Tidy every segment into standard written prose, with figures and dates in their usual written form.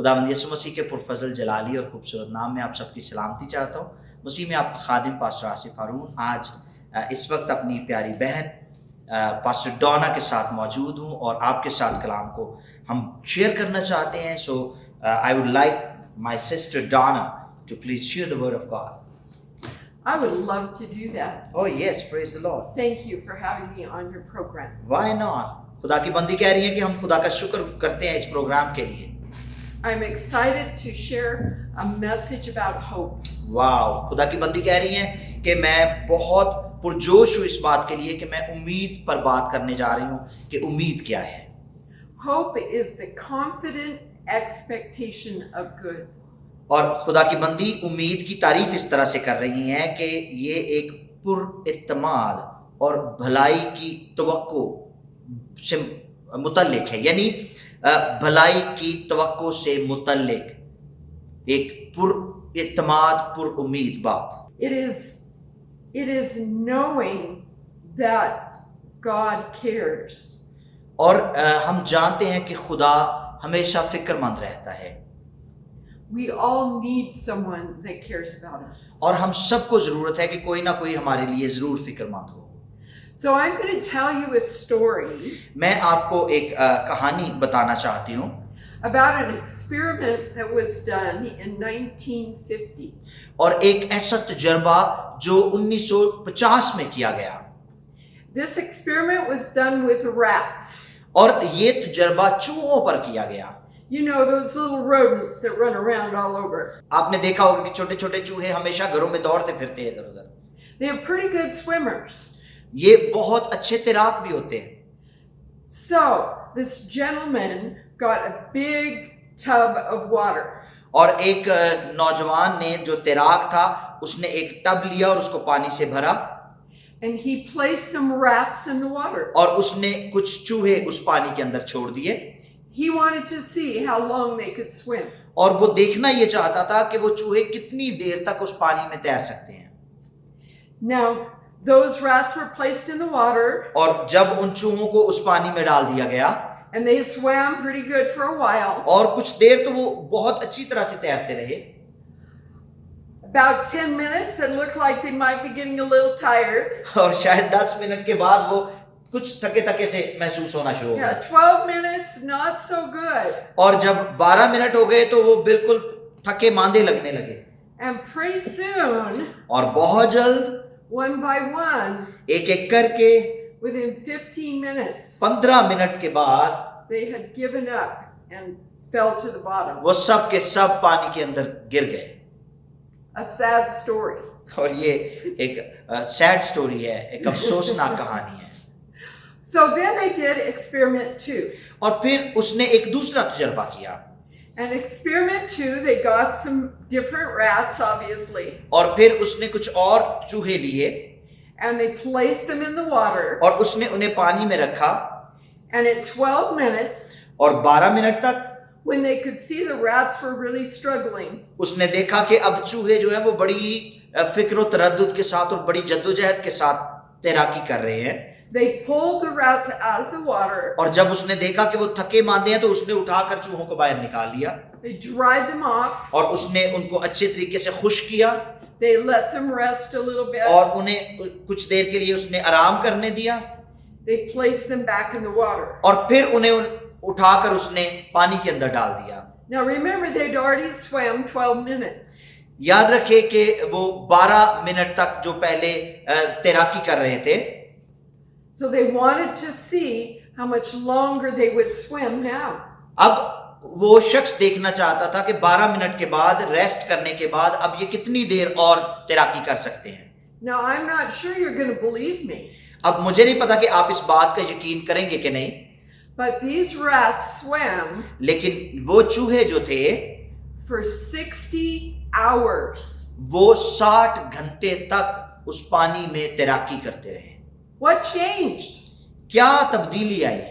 खुदावंद यीशु मसीह के पुरफजल जलाली और खूबसूरत नाम में आप सबकी सलामती चाहता हूँ। मसीह में आपका खादिम पास्टर आसिफ हारून आज इस वक्त अपनी प्यारी बहन पास्टर डॉना के साथ मौजूद हूँ और आपके साथ कलाम को हम शेयर करना चाहते हैं। So I would like my sister Donna to please share the word of God. I would love to do that. Oh yes, praise the Lord. Thank you for having me on your program. Why not? खुदा की बंदी कह रही है कि हम खुदा का शुक्र करते हैं इस प्रोग्राम के लिए। I'm excited to share a message about hope. वाव, खुदा की बंदी कह रही है कि मैं बहुत पुरजोश हूँ इस बात के लिए कि मैं उम्मीद पर बात करने जा रही हूँ कि उम्मीद क्या है। Hope is the confident expectation of good. और खुदा की बंदी उम्मीद की तारीफ इस तरह से कर रही हैं कि ये एक पुरइत्माद और भलाई की तवक्को से मुतल्लिक है, यानी भलाई की तवक्को से मुतल्लिक एक पुरइत्माद पुरुम्मीद बात। It is knowing that God cares. और हम जानते हैं कि खुदा हमेशा फिक्रमंद रहता है। We all need someone that cares about us. और हम सबको जरूरत है कि कोई ना कोई हमारे लिए जरूर फिक्रमंद हो। So I'm going to tell you a story मैं आपको एक कहानी बताना चाहती हूँ about an experiment that was done in 1950. और एक ऐसा तजर्बा जो 1950 में किया गया। This experiment was done with rats. और ये तजर्बा चूहों पर किया गया। You know those little rodents that run around all over. आपने देखा होगा कि छोटे छोटे चूहे हमेशा घरों में दौड़ते फिरते हैं इधर उधर। They are pretty good swimmers. ये बहुत अच्छे तैराक भी होते हैं। So this gentleman got a big tub of water. और एक नौजवान ने जो तैराक था उसने एक टब लिया और उसको पानी से भरा And he placed some rats in the water. और उसने कुछ चूहे उस पानी के अंदर छोड़ दिए। He wanted to see how long they could swim. और वो देखना ये चाहता था कि वो चूहे कितनी देर तक उस पानी में तैर सकते हैं। Now those rats were placed in the water. और जब उन चूहों को उस पानी में डाल दिया गया And they swam pretty good for a while. और कुछ देर तो वो बहुत अच्छी तरह से तैरते रहे। About 10 minutes, it looked like they might be getting a little tired. और शायद 10 मिनट के बाद वो कुछ थके थके से महसूस होना शुरू हो गया। 12 minutes, not so good. और जब 12 मिनट हो गए तो वो बिल्कुल थके मांदे लगने लगे। And pretty soon, और बहुत जल्द one by one, एक एक करके within 15 minutes, 15 मिनट के बाद they had given up and fell to the bottom. वो सब के सब पानी के अंदर गिर गए। A sad story. और ये एक सैड स्टोरी है, एक अफसोसनाक कहानी है। So then they did experiment 2. और फिर उसने एक दूसरा तजर्बा किया। And experiment 2, they got some different rats, obviously, और फिर उसने कुछ और चूहे लिए and they placed them in the water. और उसने उन्हें पानी में रखा And at 12 minutes, और 12 मिनट तक when they could see the rats were really struggling, उसने देखा कि अब चूहे जो हैं वो बड़ी फिक्र और तरद्दुद के साथ और बड़ी जद्दोजहद के साथ तैराकी कर रहे हैं। they pulled the rats out of the water. और जब उसने देखा कि वो थके मांदे हैं तो उसने उठाकर चूहों को बाहर निकाल लिया They dried them off. और उसने उनको अच्छे तरीके से खुश किया They let them rest a little bit. और उन्हें कुछ देर के लिए उसने आराम करने दिया They placed them back in the water. और फिर उन्हें उठाकर उसने पानी के अंदर डाल दिया। Now remember, they'd already swam 12 minutes. याद रखे कि वो 12 मिनट तक जो पहले तैराकी कर रहे थे, So they wanted to see how much longer they would swim now. अब वो शख्स देखना चाहता था कि 12 मिनट के बाद रेस्ट करने के बाद अब ये कितनी देर और तैराकी कर सकते हैं। Now I'm not sure you're going to believe me, अब मुझे नहीं पता कि आप इस बात का यकीन करेंगे कि नहीं, but these rats swam लेकिन वो चूहे जो थे for 60 hours. वो 60 घंटे तक उस पानी में तैराकी करते रहे। What changed? क्या तब्दीली आई?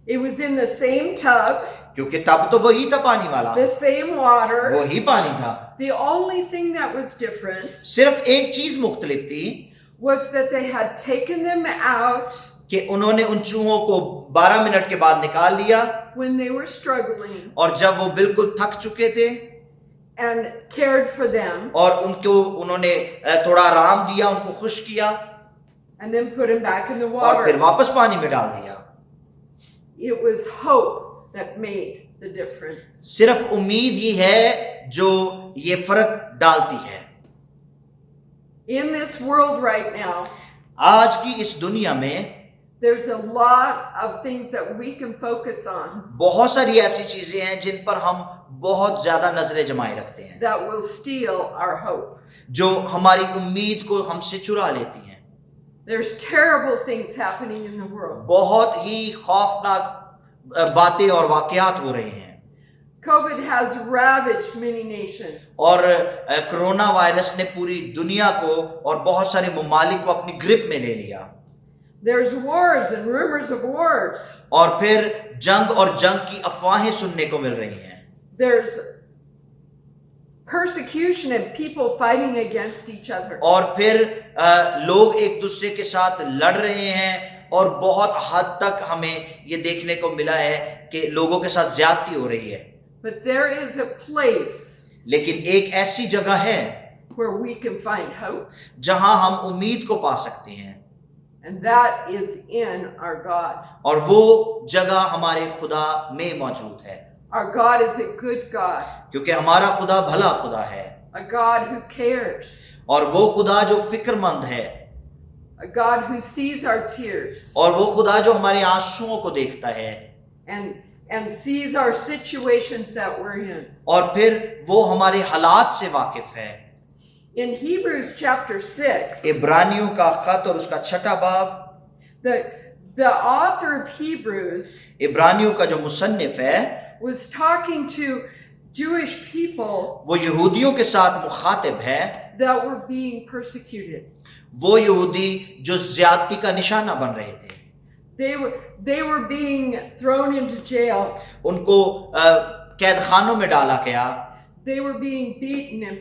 It was in the same tub, क्योंकि तब तो वही था पानी वाला, the same water. वही पानी था। The only thing that was different सिर्फ एक चीज मुख्तलिफ थी was that they had taken them out कि उन्होंने उन चूहों को 12 मिनट के बाद निकाल लिया when they were struggling और जब वो बिल्कुल थक चुके थे and cared for them और उन्होंने थोड़ा आराम दिया, उनको खुश किया and then put them back in the और फिर water. वापस पानी में डाल दिया। It was hope that made the difference. सिर्फ उम्मीद ही है जो ये फर्क डालती है। In this world right now, आज की इस दुनिया में there's a lot of things that we can focus on बहुत सारी ऐसी चीजें हैं जिन पर हम बहुत ज्यादा नजरें जमाए रखते हैं, that will steal our hope. जो हमारी उम्मीद को हमसे चुरा लेती हैं। There's terrible things happening in the world. बहुत ही खौफनाक बातें और वाकयात हो रहे हैं COVID has ravaged many nations. और कोरोना वायरस ने पूरी दुनिया को और बहुत सारे ममालिक को अपनी ग्रिप में ले लिया There's wars and rumors of wars. और फिर जंग और जंग की अफवाहें सुनने को मिल रही हैं। There's persecution and people fighting against each other. और फिर लोग एक दूसरे के साथ लड़ रहे हैं और बहुत हद तक हमें ये देखने को मिला है कि लोगों के साथ ज्यादती हो रही है। But there is a place लेकिन एक ऐसी जगह है where we can find hope, जहां हम उम्मीद को पा सकते हैं and that is in our God. और वो जगह हमारे खुदा में मौजूद है, Our God is a good God, क्योंकि हमारा खुदा भला खुदा है a God who cares, और वो खुदा जो फिक्रमंद है a God who sees our tears और वो खुदा जो हमारे आंसुओं को देखता है and sees our situations that we're in. और फिर वो हमारे हालात से वाकिफ है। In Hebrews chapter 6, इब्रानियों का खत और उसका 6 बाब, the author of Hebrews इब्रानियों का जो मुसन्निफ है was talking to Jewish people वो यहूदियों के साथ मुखातिब है, that were being persecuted. वो यहूदी जो ज्यादती का निशाना बन रहे थे। They were being thrown into jail. उनको कैद खानों में डाला गया, They were being beaten and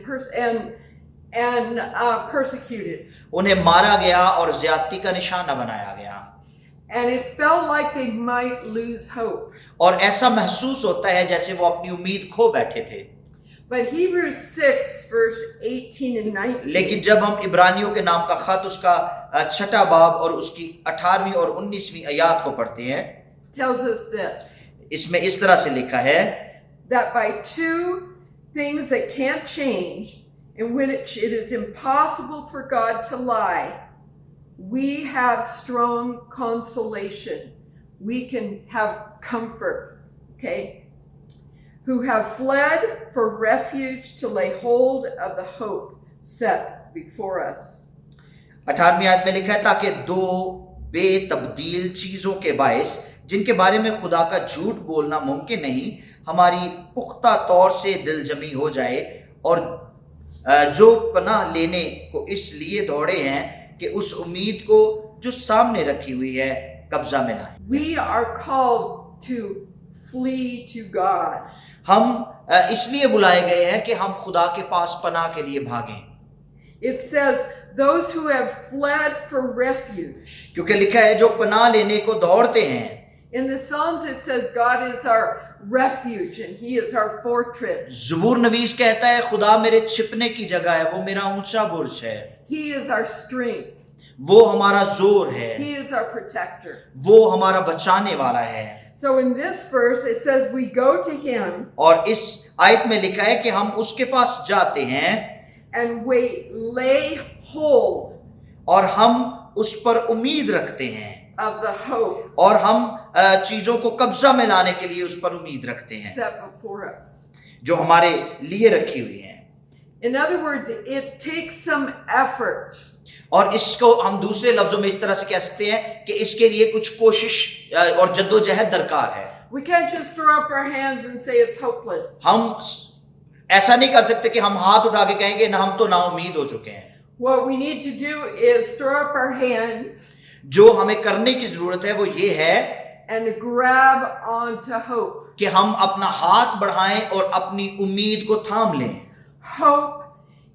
persecuted. उन्हें मारा गया और ज्यादती का निशाना बनाया गया And it felt like they might lose hope. और ऐसा महसूस होता है जैसे वो अपनी उम्मीद खो बैठे थे। But Hebrews 6 verse 18 and 19 लेकिन जब हम इब्रानियों के नाम का खत उसका 6 बाब और उसकी 18वीं और 19वीं आयत को पढ़ते हैं, tells us this, इसमें इस तरह से लिखा है that by two things that can't change, in which it is impossible for God to lie, we have strong consolation. We can have comfort, okay? Who have fled for refuge to lay hold of the hope set before us. 18वीं आयत में लिखा है, ताकि दो बेतब्दील चीजों के बायस जिनके बारे में खुदा का झूठ बोलना मुमकिन नहीं, हमारी पुख्ता तौर से दिलजमी हो जाए और जो पनाह लेने को इसलिए दौड़े हैं कि उस उम्मीद को जो सामने रखी हुई है कब्जा में लाएं। We are called to flee to God. हम इसलिए बुलाए गए हैं कि हम खुदा के पास पनाह के लिए भागें। It says, those who have fled for refuge. क्योंकि लिखा है जो पनाह लेने को दौड़ते हैं। In the Psalms it says God is our refuge and He is our fortress. ज़बूर नवीस कहता है खुदा मेरे छिपने की जगह है, वो मेरा ऊंचा बुर्ज है, He is our strength. वो हमारा जोर है, He is our protector. वो हमारा बचाने वाला है। So in this verse it says we go to Him और इस आयत में लिखा है कि हम उसके पास जाते हैं and we lay hold और हम उस पर उम्मीद रखते हैं of the hope और हम चीजों को कब्जा में लाने के लिए उस पर उम्मीद रखते हैं set before us. जो हमारे लिए रखी हुई है। In other words, it takes some effort. और इसको हम दूसरे लफ्जों में इस तरह से कह सकते हैं कि इसके लिए कुछ कोशिश और जद्दोजहद दरकार है। We can't just throw up our hands and say it's hopeless. हम ऐसा नहीं कर सकते कि हम हाथ उठा के कहेंगे ना हम तो नाउम्मीद हो चुके हैं। What we need to do is throw up our hands जो हमें करने की जरूरत है वो ये है and grab onto hope. कि हम अपना हाथ बढ़ाएं और अपनी उम्मीद को थाम लें। Hope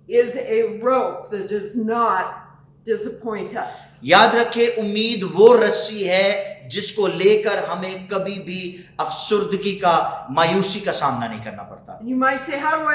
is a rope that does not disappoint us. याद रखें उम्मीद वो रस्सी है जिसको लेकर हमें कभी भी अफसुर्दगी का, मायूसी का सामना नहीं करना पड़ता। And you might say, how do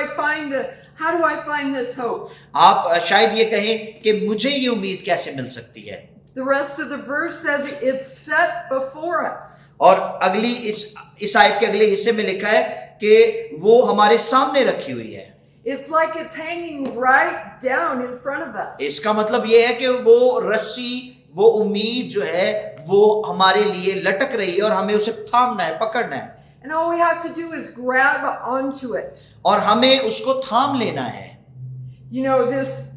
I find this hope? आप शायद ये कहें कि मुझे ये उम्मीद कैसे मिल सकती है। The rest of the verse says it's set before us. और अगली इस आयत के अगले हिस्से में लिखा है कि वो हमारे सामने रखी हुई है। It's like it's hanging right down in front of us. इसका मतलब ये है कि वो रस्सी, वो उम्मीद जो है वो हमारे लिए लटक रही है और हमें उसे थामना है, पकड़ना है, And all we have to do is grab onto it. और हमें उसको थाम लेना है। You know,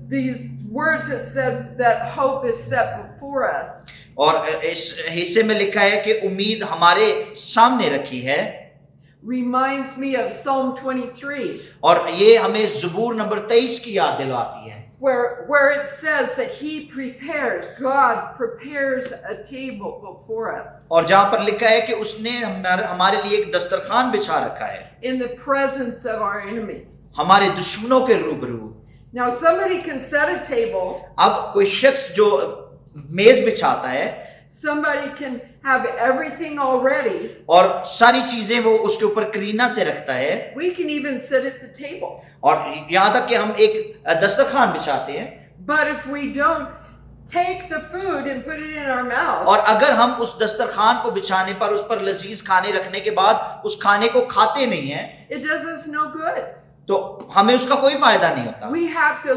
these words that said that hope is set before us. और इस हिस्से में लिखा है कि उम्मीद हमारे सामने रखी है, Reminds me of Psalm 23, और ये हमें ज़बूर नंबर 23 की याद दिलवाती है, where it says that God prepares a table before us और जहां पर लिखा है कि उसने हमारे लिए एक दस्तरखान बिछा रखा है in the presence of our enemies. हमारे दुश्मनों के रूबरू। Now somebody can set a table, अब कोई शख्स जो मेज बिछाता है somebody can have everything already. और सारी चीजें वो उसके ऊपर करीना से रखता है, We can even sit at the table. और यहाँ तक कि हम एक दस्तरखान बिछाते हैं, But if we don't take the food and put it in our mouth, और अगर हम उस दस्तरखान को बिछाने पर उस पर लजीज खाने रखने के बाद उस खाने को खाते नहीं हैं, it does us no good. तो हमें उसका कोई फायदा नहीं होता। We have to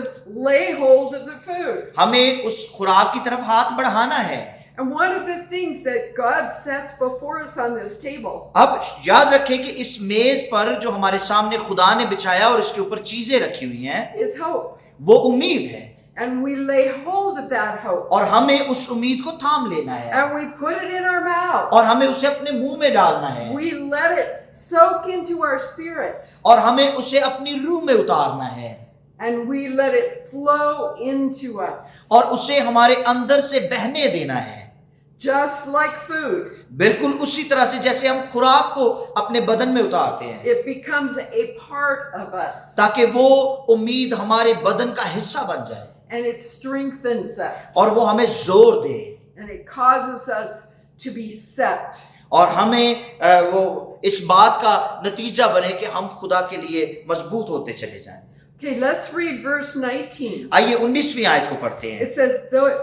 lay hold of the food. हमें उस खुराक की तरफ हाथ बढ़ाना है। And one of the things that God sets before us on this table अब याद रखें कि इस मेज पर जो हमारे सामने खुदा ने बिछाया और इसके ऊपर चीजें रखी हुई हैं, is hope. वो उम्मीद है, And we lay hold of that hope. और हमें उस उम्मीद को थाम लेना है, And we put it in our mouth. और हमें उसे अपने मुंह में डालना है, We let it soak into our spirit. और हमें उसे अपनी रूह में उतारना है, And we let it flow into us. और उसे हमारे अंदर से बहने देना है, Just like food. बिल्कुल उसी तरह से जैसे हम खुराक को अपने बदन में उतारते हैं, It becomes a part of us. ताकि वो उम्मीद हमारे बदन का हिस्सा बन जाए And it strengthens us. और वो हमें जोर दे, And it causes us to be set. और हमें वो इस बात का नतीजा बने कि हम खुदा के लिए मजबूत होते चले जाएं। Okay, let's read verse 19. आइए 19वीं आयत को पढ़ते हैं। It says,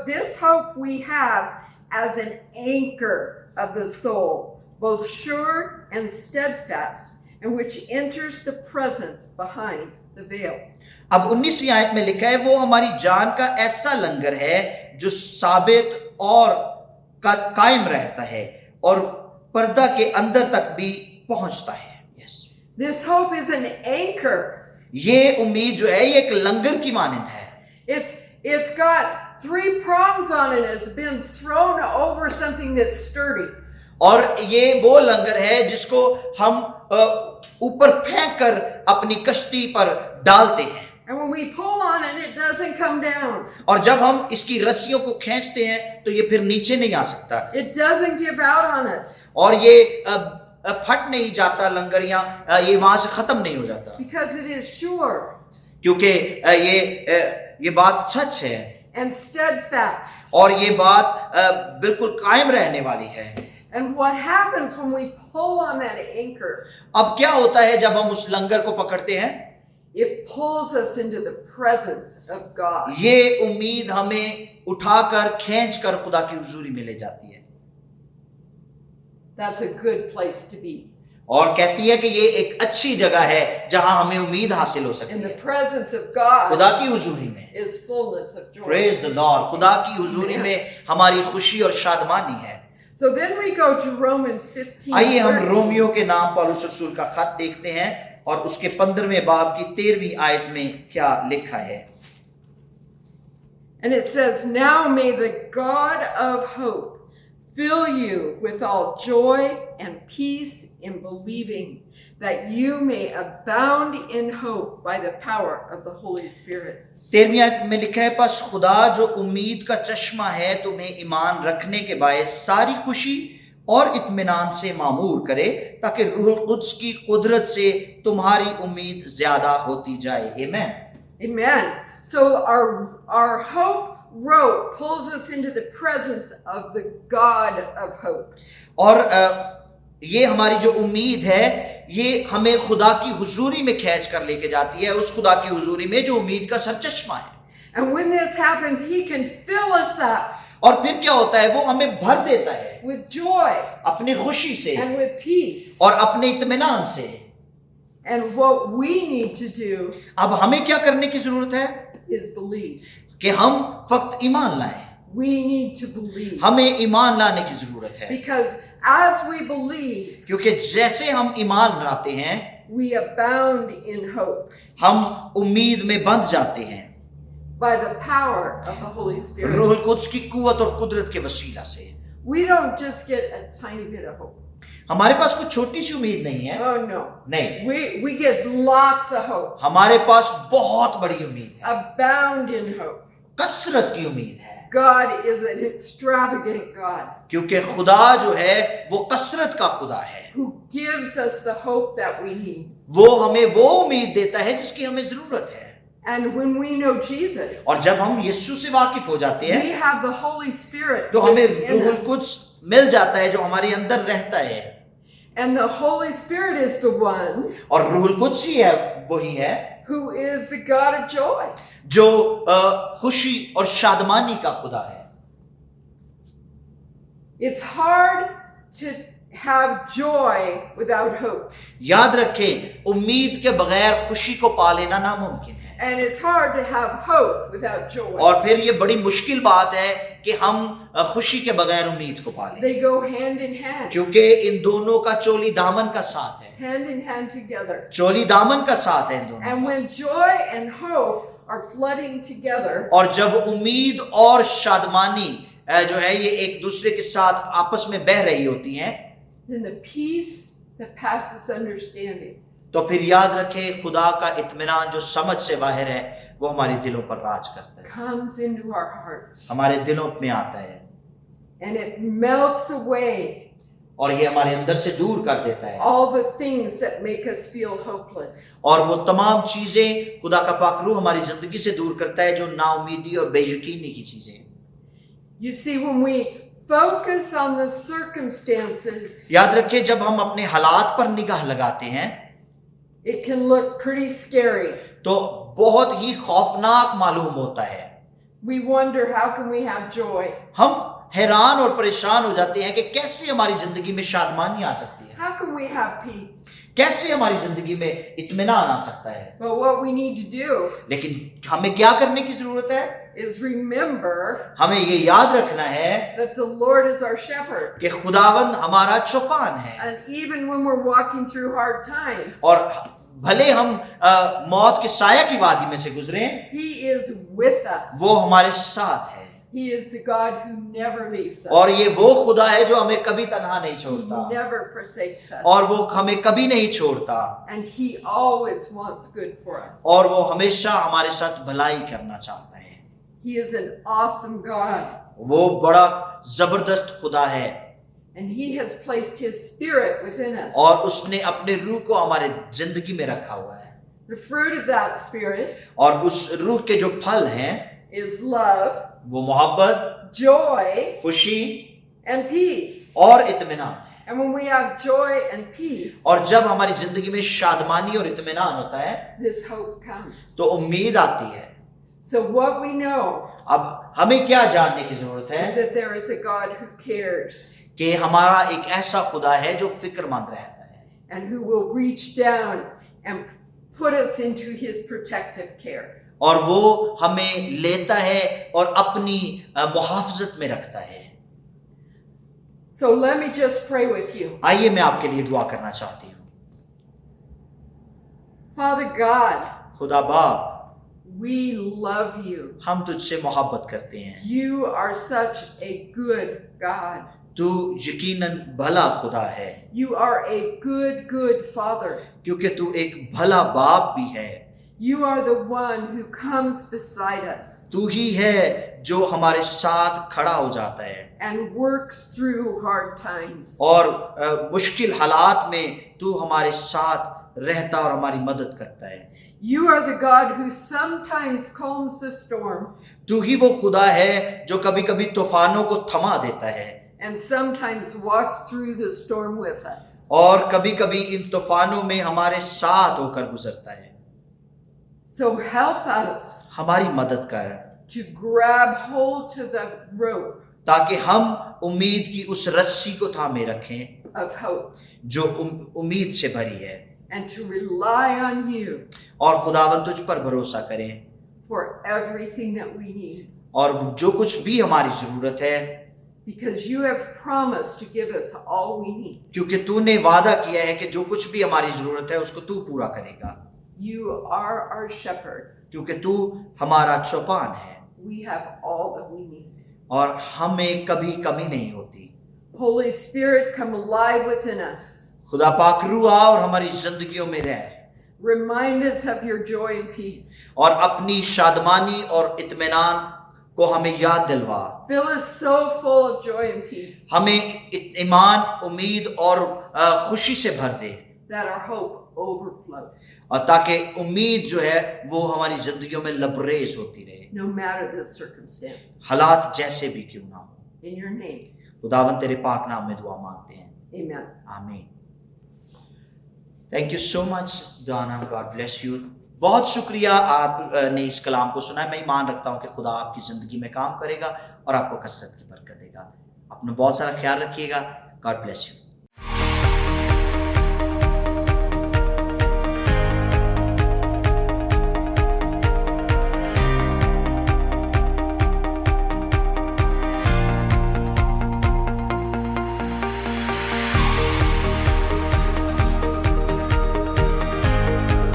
this hope we have as an anchor of the soul, both sure and steadfast, and which enters the presence behind the veil. अब 19वीं आयत में लिखा है, वो हमारी जान का ऐसा लंगर है जो साबित और कायम रहता है और पर्दा के अंदर तक भी पहुंचता है। Yes. This hope is an anchor. ये उम्मीद जो है ये एक लंगर की मानंद है। It's got 3 prongs on it. It's been thrown over something that's sturdy. और ये वो लंगर है जिसको हम ऊपर फेंक कर अपनी कश्ती पर डालते हैं, And when we pull on it, it doesn't come down. और जब हम इसकी रस्सियों को खींचते हैं तो ये फिर नीचे नहीं आ सकता, It doesn't give out on us. और ये फट नहीं जाता लंगर, या ये वहां से खत्म नहीं हो जाता, Because it is sure क्योंकि ये बात सच है and steadfast. और ये बात बिल्कुल कायम रहने वाली है। And what happens when we pull on that anchor? अब क्या होता है जब हम उस लंगर को पकड़ते हैं? It pulls us into the presence of God. ये उम्मीद हमें उठाकर खींचकर खुदा की हुजूरी में ले जाती है, That's a good place to be. और कहती है कि ये एक अच्छी जगह है जहां हमें उम्मीद हासिल हो सकती In the है। presence of God खुदा की हुजूरी में, is fullness of joy. Praise the Lord, खुदा की हुजूरी में हमारी खुशी और शादमानी है। So then we go to Romans 15. आइए हम 13. रोमियो के नाम पौलुस रसूल का खत देखते हैं और उसके 15वें बाब की 13वीं आयत में क्या लिखा है। And it says, now may the God of hope fill you with all joy and peace in believing, that you may abound in hope by the power of the Holy Spirit. 13वीं आयत में लिखा है, बस खुदा जो उम्मीद का चश्मा है तुम्हें ईमान रखने के बायस सारी खुशी और इत्मीनान से मामूर करे, ताकि रूह कुद्स की कुदरत से तुम्हारी उम्मीद ज्यादा होती जाए। आमीन। Amen. So our hope rope pulls us into the presence of the God of hope. और ये हमारी जो उम्मीद है ये हमें खुदा की हुजूरी में खींच कर लेके जाती है, उस खुदा की हुजूरी में जो उम्मीद का सरचश्मा है। And when this happens, He can fill us up और फिर क्या होता है, वो हमें भर देता है with joy अपनी खुशी से and with peace. और अपने इत्मीनान से। And what we need to do अब हमें क्या करने की जरूरत है is believe. कि हम फक्त ईमान लाएं। We need to believe. हमें ईमान लाने की जरूरत है, Because as we believe, क्योंकि जैसे हम ईमान लाते हैं we abound in hope हम उम्मीद में बंध जाते हैं by the power of the Holy Spirit. रूह कुद्स की कुव्वत और कुदरत के वसीला से। We don't just get a tiny bit of hope. हमारे पास कुछ छोटी सी उम्मीद नहीं है, Oh no. नहीं, We get lots of hope. हमारे पास बहुत बड़ी उम्मीद है, Abound in hope. कसरत की उम्मीद है, God is an extravagant God क्योंकि खुदा जो है वो कसरत का खुदा है। who gives us the hope that we need. वो हमें वो उम्मीद देता है जिसकी हमें जरूरत है। And when we know Jesus, और जब हम यीशु से वाकिफ हो जाते हैं we have the Holy Spirit तो हमें within रूह us. कुद्स मिल जाता है जो हमारे अंदर रहता है। And the Holy Spirit is the one और रूह कुद्स ही है, वही है who is the God of joy. जो खुशी और शादमानी का खुदा है। It's hard to have joy without hope. याद रखें, उम्मीद के बगैर खुशी को पा लेना नामुमकिन है। And it's hard to have hope without joy. और फिर ये बड़ी मुश्किल बात है कि हम खुशी के बगैर उम्मीद को पा लें, They go hand in hand, क्योंकि इन दोनों का चोली दामन का साथ है, hand in hand together. चोली दामन का साथ है इन दोनों And का। when joy and hope are flooding together, और जब उम्मीद और शादमानी जो है ये एक दूसरे के साथ आपस में बह रही होती हैं, then the peace that passes understanding तो फिर याद रखें खुदा का इत्मीनान जो समझ से बाहर है वो हमारे दिलों पर राज करता है, comes into our hearts. हमारे दिलों में आता है And it melts away और ये हमारे अंदर से दूर कर देता है। all the things that make us feel hopeless. और वो तमाम चीजें खुदा का पाक रूह हमारी जिंदगी से दूर करता है जो नाउमीदी और बेयकीनी की चीजें। You see, when we focus on the circumstances, याद रखें, जब हम अपने हालात पर निगाह लगाते हैं it can look pretty scary. तो बहुत ही खौफनाक मालूम होता है। We wonder, how can we have joy? हम हैरान और परेशान हो जाते हैं कि कैसे हमारी जिंदगी में शादमानी आ सकती है, How can we have peace? कैसे हमारी जिंदगी में इत्मीनान आ सकता है। But what we need to do लेकिन हमें क्या करने की जरूरत है, is remember हमें ये याद रखना है that the Lord is our shepherd. कि खुदावंद हमारा चौपान है। And even when we're walking through hard times, और भले हम मौत के साया की वादी में से गुजरे, He is with us. वो हमारे साथ है। He is the God who never leaves us. और ये वो खुदा है जो हमें कभी तन्हा नहीं He छोड़ता never forsakes us. और वो हमें कभी नहीं छोड़ता And He always wants good for us. और वो हमेशा हमारे साथ भलाई करना चाहता है। He is an awesome God. वो बड़ा जबरदस्त खुदा है And He has placed His Spirit within us. और उसने अपने रूह को हमारे जिंदगी में रखा हुआ है। The fruit of that Spirit और उस रूह के जो फल हैं is love, वो मोहब्बत, joy, खुशी and peace. और इत्मीनान। And when we have joy and peace, और जब हमारी जिंदगी में शादमानी और इत्मीनान होता है this hope comes. तो उम्मीद आती है। So what we know अब हमें क्या जानने की जरूरत is है that there is a God who cares कि हमारा एक ऐसा खुदा है जो फिक्रमंद रहता है and who will reach down and put us into His protective care. और वो हमें लेता है और अपनी मुहाफजत में रखता है। So let me just pray with you. आइए मैं आपके लिए दुआ करना चाहती हूँ। Father God, खुदा बाप, we love you. हम तुझसे मोहब्बत करते हैं। You are such a good God. तू यकीनन भला खुदा है, You are a good Father. क्योंकि तू एक भला बाप भी है। You are the one who comes beside us तू ही है जो हमारे साथ खड़ा हो जाता है and works through hard times. और मुश्किल हालात में तू हमारे साथ रहता और हमारी मदद करता है। You are the God who sometimes calms the storm तू ही वो खुदा है जो कभी कभी तूफानों को थमा देता है and sometimes walks through the storm with us. और कभी कभी इन तूफानों में हमारे साथ होकर गुजरता है। So help us हमारी मदद कर to grab hold to the rope ताकि हम उम्मीद की उस रस्सी को थामे रखें of hope जो उम्मीद से भरी है and to rely on you और खुदावन तुझ पर भरोसा करें for everything that we need. और जो कुछ भी हमारी जरूरत है Because you have promised to give us all we need. क्योंकि तूने वादा किया है कि जो कुछ भी हमारी जरूरत है उसको तू पूरा करेगा You are our shepherd. क्योंकि तू हमारा चौपान है We have all that we need. और हमें कभी कमी नहीं होती। Holy Spirit, come alive within us. खुदा पाक रूह आ और हमारी जिंदगियों में रह Remind us of your joy and peace. और अपनी शादमानी और इत्मीनान को हमें याद दिलवा। Fill us so full of joy and peace हमें ईमान, उम्मीद और खुशी से भर दे that our hope overflows, और ताकि उम्मीद जो है वो हमारी जिंदगियों में लबरेज होती रहे, no matter the circumstance. हालात जैसे भी क्यों ना हो। In your name, खुदावन तेरे पाक नाम में दुआ मांगते हैं, amen. आमीन। Thank you so much Donna, God bless you. बहुत शुक्रिया आपने इस कलाम को सुना। मैं ईमान रखता हूँ कि खुदा आपकी ज़िंदगी में काम करेगा और आपको कसरत की बरकत देगा। अपना बहुत सारा ख्याल रखिएगा। God bless you.